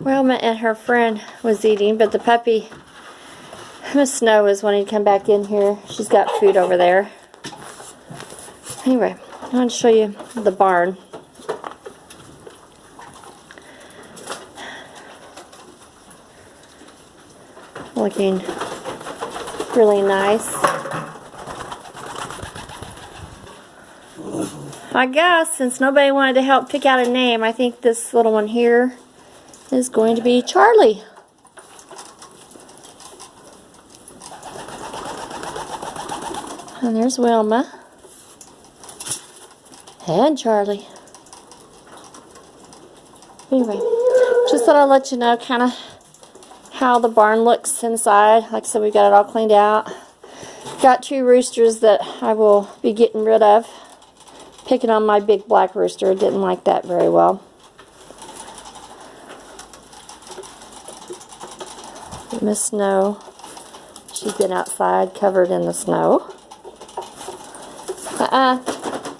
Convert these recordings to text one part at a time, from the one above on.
Wilma and her friend was eating, but the puppy, Miss Snow, is wanting to come back in here. She's got food over there. Anyway, I want to show you the barn. Looking really nice. I guess since nobody wanted to help pick out a name, I think this little one here is going to be Charlie. And there's Wilma. And Charlie. Anyway, just thought I'd let you know kind of how the barn looks inside. Like I said, we got it all cleaned out. Got 2 roosters that I will be getting rid of. Picking on my big black rooster. Didn't like that very well. Miss Snow, she's been outside covered in the snow.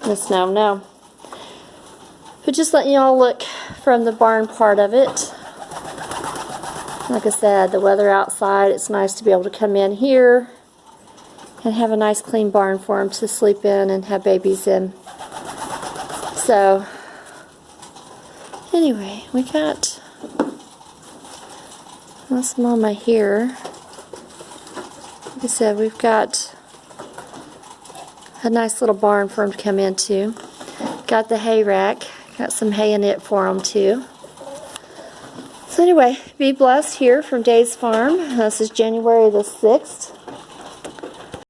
Miss Snow, no. But just letting you all look from the barn part of it. Like I said, the weather outside, it's nice to be able to come in here and have a nice clean barn for them to sleep in and have babies in. So, anyway, we got Miss Mama here. Like I said, we've got a nice little barn for them to come into. Got the hay rack. Got some hay in it for them too. So anyway, be blessed here from Dave's Farm. This is January the 6th.